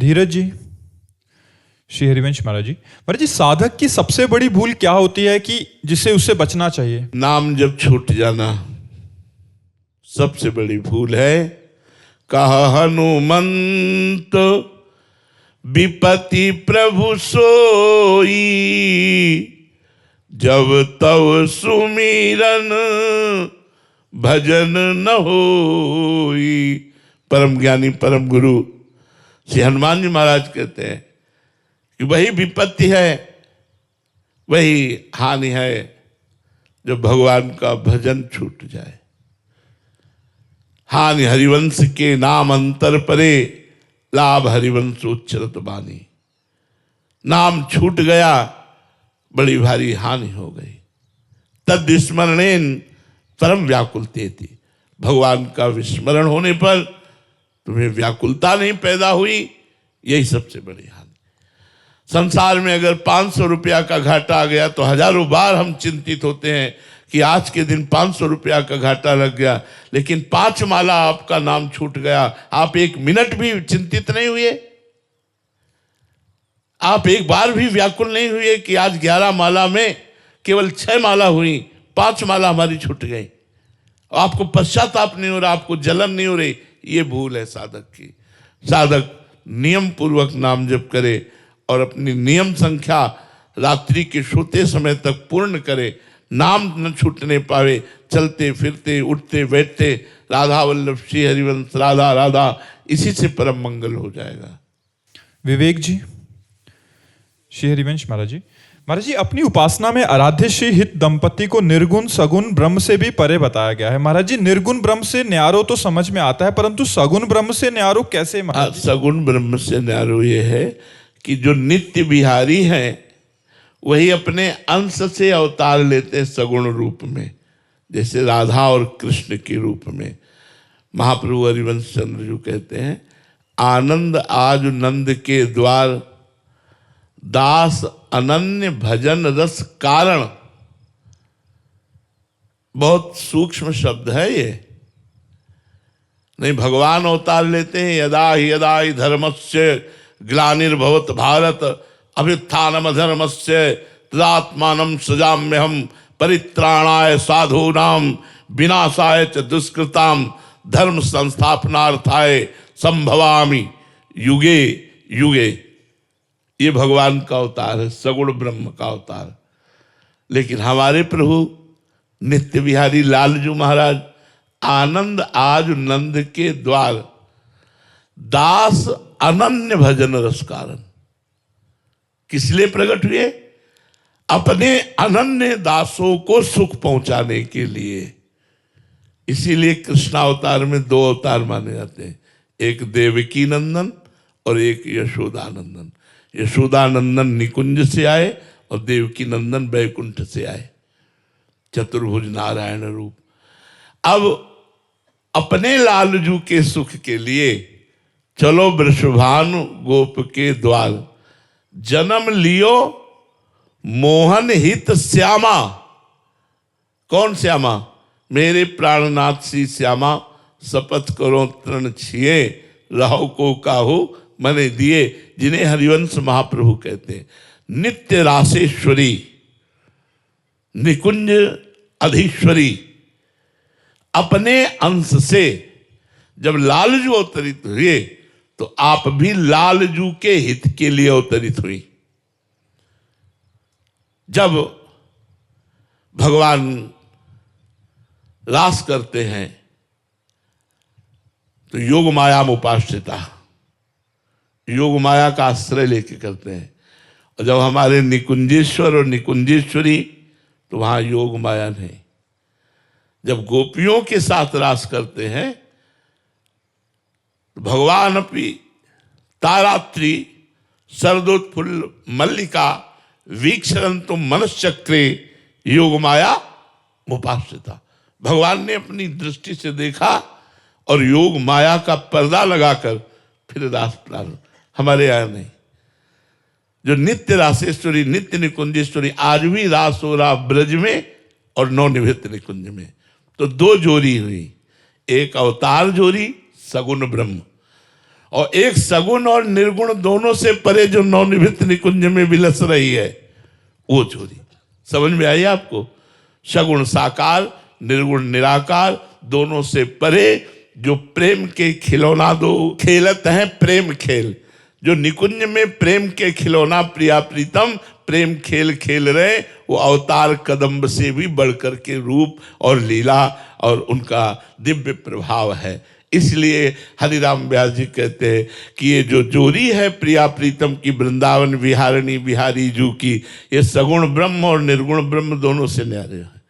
धीरज जी, श्री हरिवंश महाराज जी। महाराज जी, साधक की सबसे बड़ी भूल क्या होती है कि जिससे उससे बचना चाहिए? नाम जब छूट जाना सबसे बड़ी भूल है। कहा हनुमंत विपति प्रभु सोई, जब तव सुमिरन भजन न होई। परम ज्ञानी परम गुरु श्री हनुमान जी महाराज कहते हैं कि वही विपत्ति है, वही हानि है जब भगवान का भजन छूट जाए। हानि हरिवंश के नाम अंतर परे, लाभ हरिवंश उच्चरत बानी। नाम छूट गया, बड़ी भारी हानि हो गई। तद विस्मरणेन परम व्याकुलते थी। भगवान का विस्मरण होने पर तुम्हें व्याकुलता नहीं पैदा हुई, यही सबसे बड़ी हानि। संसार में अगर 500 रुपया का घाटा आ गया तो हजारों बार हम चिंतित होते हैं कि आज के दिन 500 रुपया का घाटा लग गया, लेकिन 5 माला आपका नाम छूट गया, आप एक मिनट भी चिंतित नहीं हुए? आप एक बार भी व्याकुल नहीं हुए कि आज 11 माला में केवल 6 माला हुई, 5 माला हमारी छूट गई? आपको पश्चाताप नहीं हो रहा, आपको जलन नहीं हो रही? ये भूल है साधक की। साधक नियम पूर्वक नाम जप करे और अपनी नियम संख्या रात्रि के सोते समय तक पूर्ण करे, नाम न छूटने पावे। चलते फिरते उठते बैठते राधा वल्लभ श्री हरिवंश राधा राधा, इसी से परम मंगल हो जाएगा। विवेक जी, श्री हरिवंश महाराज जी। महाराज जी, अपनी उपासना में आराध्य श्री हित दंपति को निर्गुण सगुण ब्रह्म से भी परे बताया गया है। महाराज जी, निर्गुण ब्रह्म से न्यारो तो समझ में आता है, परंतु सगुण ब्रह्म से न्यारो कैसे? महाराज जी, सगुण ब्रह्म से न्यारो ये है कि जो नित्य बिहारी हैं वही अपने अंश से अवतार लेते हैं सगुण रूप में, जैसे राधा और कृष्ण के रूप में। महाप्रभु हरिवंश चंद्र जी कहते हैं, आनंद आज नंद के द्वार, दास अनन्य भजन रस कारण। बहुत सूक्ष्म शब्द है ये। नहीं, भगवान अवतार लेते हैं, यदा ही धर्मस्य ग्लानिर्भवत भारत अभ्युत्थानम अधर्मस्य तदात्मानं सृजाम्यहम् परित्राणाय साधूनां विनाशाय च दुष्कृतां धर्म संस्थापनार्थाय संभवामि युगे युगे। ये भगवान का अवतार है, सगुण ब्रह्म का अवतार। लेकिन हमारे प्रभु नित्य बिहारी लालजू महाराज आनंद आज नंद के द्वार, दास अनन्य भजन रस कारण। किस लिए प्रकट हुए? अपने अनन्य दासों को सुख पहुंचाने के लिए। इसीलिए कृष्णावतार में 2 अवतार माने जाते हैं, एक देवकी नंदन और एक यशोदानंदन। यशोदानंदन निकुंज से आए और देवकी नंदन बैकुंठ से आए, चतुर्भुज नारायण रूप। अब अपने लालजू के सुख के लिए चलो वृषभानु गोप के द्वार, जन्म लियो मोहन हित श्यामा। कौन श्यामा? मेरे प्राणनाथ श्री श्यामा, शपथ करो तृण छिए, रहो को काहू मने दिए। जिन्हें हरिवंश महाप्रभु कहते हैं। नित्य रासेश्वरी, निकुंज अधीश्वरी, अपने अंश से जब लालजू अवतरित हुए तो आप भी लालजू के हित के लिए अवतरित हुई। जब भगवान रास करते हैं तो योग माया में उपास्यता, योग माया का आश्रय लेके करते हैं। और जब हमारे निकुंजेश्वर और निकुंजेश्वरी, तो वहां योग माया नहीं। जब गोपियों के साथ रास करते हैं तो भगवान अपनी तारात्री शरदोत्फुल्ल मल्लिका वीक्षरंतु मनश्चक्रे योग माया उपास्यता। भगवान ने अपनी दृष्टि से देखा और योग माया का पर्दा लगाकर फिर रास प्रारंभ। हमारे यहाँ नहीं। जो नित्य रासेश्वरी, नित्य निकुंजेश्वरी, आज भी रास हो रहा ब्रज में और नवनिवृत्त निकुंज में। तो 2 जोड़ी हुई, एक अवतार जोड़ी सगुण ब्रह्म और एक सगुण और निर्गुण दोनों से परे जो नवनिवृत्त निकुंज में विलस रही है वो जोड़ी। समझ में आई आपको? सगुण साकार, निर्गुण निराकार, दोनों से परे जो प्रेम के खिलौना दो खेलत हैं प्रेम खेल, जो निकुंज में प्रेम के खिलौना प्रिया प्रीतम प्रेम खेल खेल रहे, वो अवतार कदम्ब से भी बढ़कर के रूप और लीला और उनका दिव्य प्रभाव है। इसलिए हरिराम व्यास जी कहते हैं कि ये जो जोड़ी है प्रिया प्रीतम की वृंदावन विहारिणी बिहारी जू की, ये सगुण ब्रह्म और निर्गुण ब्रह्म दोनों से न्यारे है।